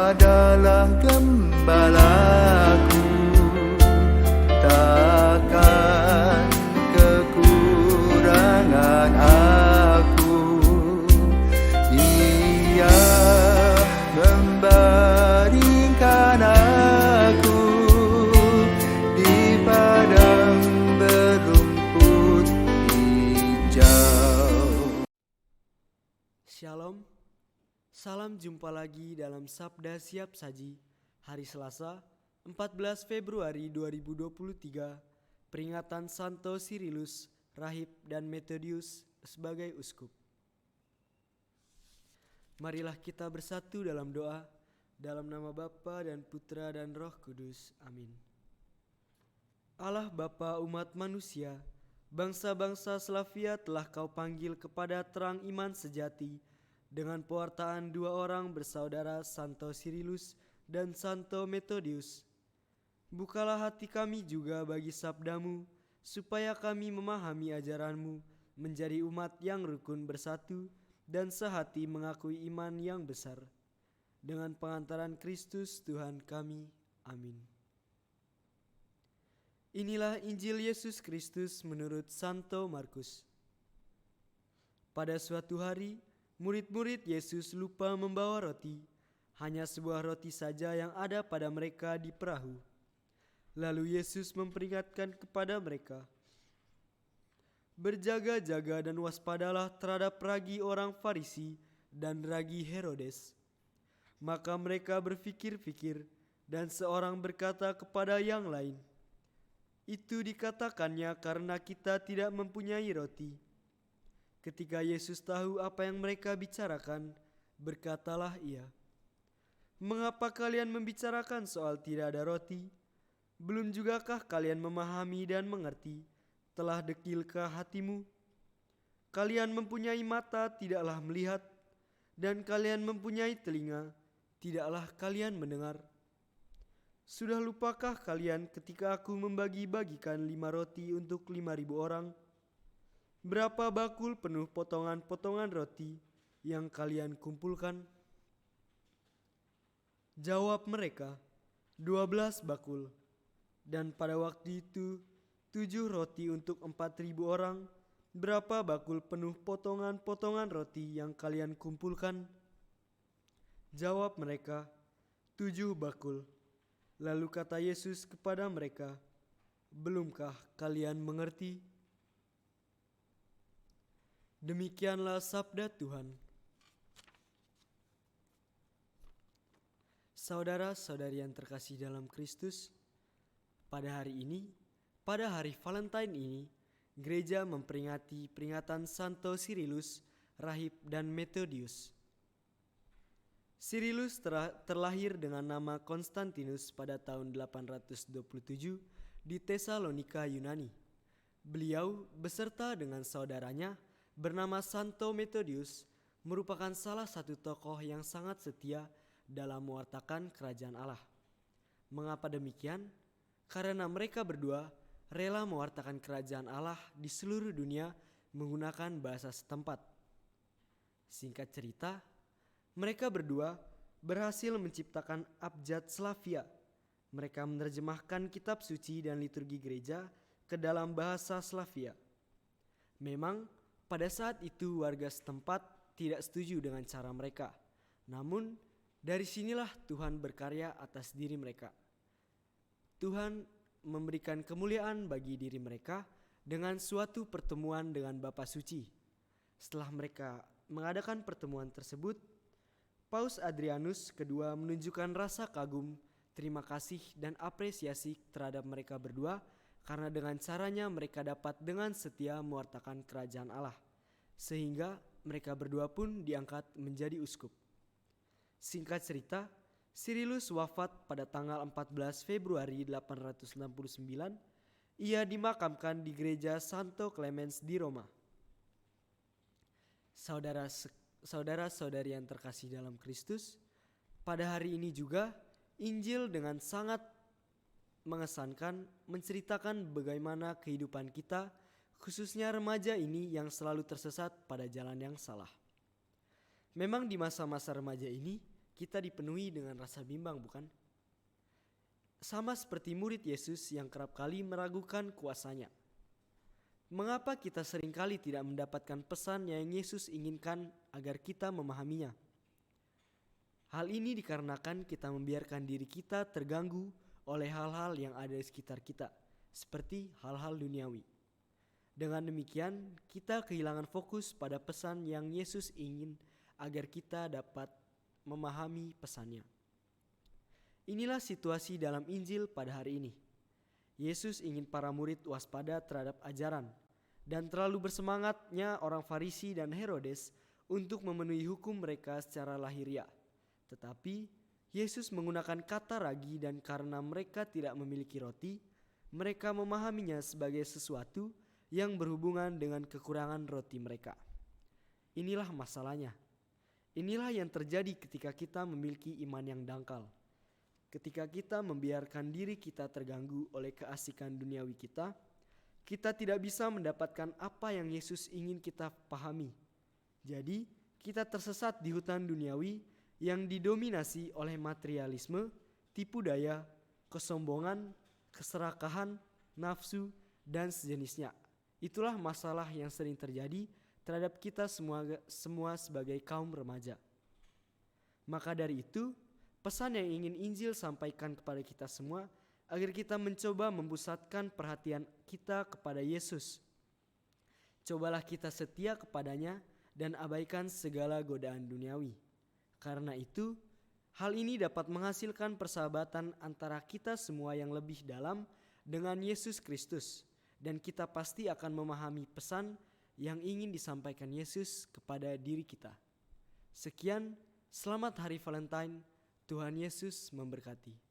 adalah gembalaku, takkan kekurangan aku. Ia membaringkan aku di padang berumput hijau. Shalom, salam jumpa lagi dalam Sabda Siap Saji, hari Selasa, 14 Februari 2023, peringatan Santo Sirilus, Rahib dan Methodius sebagai uskup. Marilah kita bersatu dalam doa, dalam nama Bapa dan Putra dan Roh Kudus. Amin. Allah Bapa umat manusia, bangsa-bangsa Slavia telah Kau panggil kepada terang iman sejati dengan pewartaan dua orang bersaudara, Santo Sirilus dan Santo Methodius. Bukalah hati kami juga bagi sabdamu, supaya kami memahami ajaranmu, menjadi umat yang rukun bersatu dan sehati mengakui iman yang besar. Dengan pengantaran Kristus Tuhan kami. Amin. Inilah Injil Yesus Kristus menurut Santo Markus. Pada suatu hari, murid-murid Yesus lupa membawa roti, hanya sebuah roti saja yang ada pada mereka di perahu. Lalu Yesus memperingatkan kepada mereka, "Berjaga-jaga dan waspadalah terhadap ragi orang Farisi dan ragi Herodes." Maka mereka berfikir-fikir, dan seorang berkata kepada yang lain, "Itu dikatakannya karena kita tidak mempunyai roti." Ketika Yesus tahu apa yang mereka bicarakan, berkatalah Ia, "Mengapa kalian membicarakan soal tidak ada roti? Belum jugakah kalian memahami dan mengerti? Telah dekilkah hatimu? Kalian mempunyai mata, tidaklah melihat, dan kalian mempunyai telinga, tidaklah kalian mendengar? Sudah lupakah kalian ketika aku membagi-bagikan 5 roti untuk 5.000 orang? Berapa bakul penuh potongan-potongan roti yang kalian kumpulkan?" Jawab mereka, 12 bakul. Dan pada waktu itu 7 roti untuk 4.000 orang. Berapa bakul penuh potongan-potongan roti yang kalian kumpulkan? Jawab mereka, 7 bakul. Lalu kata Yesus kepada mereka, "Belumkah kalian mengerti?" Demikianlah sabda Tuhan. Saudara-saudari yang terkasih dalam Kristus, pada hari ini, pada hari Valentine ini, gereja memperingati peringatan Santo Sirilus, Rahib dan Methodius. Sirilus terlahir dengan nama Konstantinus pada tahun 827 di Tesalonika, Yunani. Beliau beserta dengan saudaranya bernama Santo Methodius merupakan salah satu tokoh yang sangat setia dalam mewartakan kerajaan Allah. Mengapa demikian? Karena mereka berdua rela mewartakan kerajaan Allah di seluruh dunia menggunakan bahasa setempat. Singkat cerita, mereka berdua berhasil menciptakan abjad Slavia. Mereka menerjemahkan kitab suci dan liturgi gereja ke dalam bahasa Slavia. Memang pada saat itu warga setempat tidak setuju dengan cara mereka. Namun dari sinilah Tuhan berkarya atas diri mereka. Tuhan memberikan kemuliaan bagi diri mereka dengan suatu pertemuan dengan Bapa Suci. Setelah mereka mengadakan pertemuan tersebut, Paus Adrianus II menunjukkan rasa kagum, terima kasih dan apresiasi terhadap mereka berdua karena dengan caranya mereka dapat dengan setia mewartakan kerajaan Allah, sehingga mereka berdua pun diangkat menjadi uskup. Singkat cerita, Sirilus wafat pada tanggal 14 Februari 869. Ia dimakamkan di gereja Santo Clemens di Roma. Saudara-saudari yang terkasih dalam Kristus, pada hari ini juga Injil dengan sangat mengesankan menceritakan bagaimana kehidupan kita, khususnya remaja ini yang selalu tersesat pada jalan yang salah. Memang di masa-masa remaja ini kita dipenuhi dengan rasa bimbang, bukan? Sama seperti murid Yesus yang kerap kali meragukan kuasanya. Mengapa kita seringkali tidak mendapatkan pesan yang Yesus inginkan agar kita memahaminya? Hal ini dikarenakan kita membiarkan diri kita terganggu oleh hal-hal yang ada di sekitar kita, seperti hal-hal duniawi. Dengan demikian, kita kehilangan fokus pada pesan yang Yesus ingin agar kita dapat memahami pesannya. Inilah situasi dalam Injil pada hari ini. Yesus ingin para murid waspada terhadap ajaran dan terlalu bersemangatnya orang Farisi dan Herodes untuk memenuhi hukum mereka secara lahiriah. Tetapi Yesus menggunakan kata ragi, dan karena mereka tidak memiliki roti, mereka memahaminya sebagai sesuatu yang berhubungan dengan kekurangan roti mereka. Inilah masalahnya. Inilah yang terjadi ketika kita memiliki iman yang dangkal. Ketika kita membiarkan diri kita terganggu oleh keasikan duniawi kita tidak bisa mendapatkan apa yang Yesus ingin kita pahami. Jadi, kita tersesat di hutan duniawi yang didominasi oleh materialisme, tipu daya, kesombongan, keserakahan, nafsu, dan sejenisnya. Itulah masalah yang sering terjadi terhadap kita semua sebagai kaum remaja. Maka dari itu, pesan yang ingin Injil sampaikan kepada kita semua agar kita mencoba membusatkan perhatian kita kepada Yesus. Cobalah kita setia kepadanya dan abaikan segala godaan duniawi. Karena itu, hal ini dapat menghasilkan persahabatan antara kita semua yang lebih dalam dengan Yesus Kristus. Dan kita pasti akan memahami pesan yang ingin disampaikan Yesus kepada diri kita. Sekian, selamat Hari Valentine. Tuhan Yesus memberkati.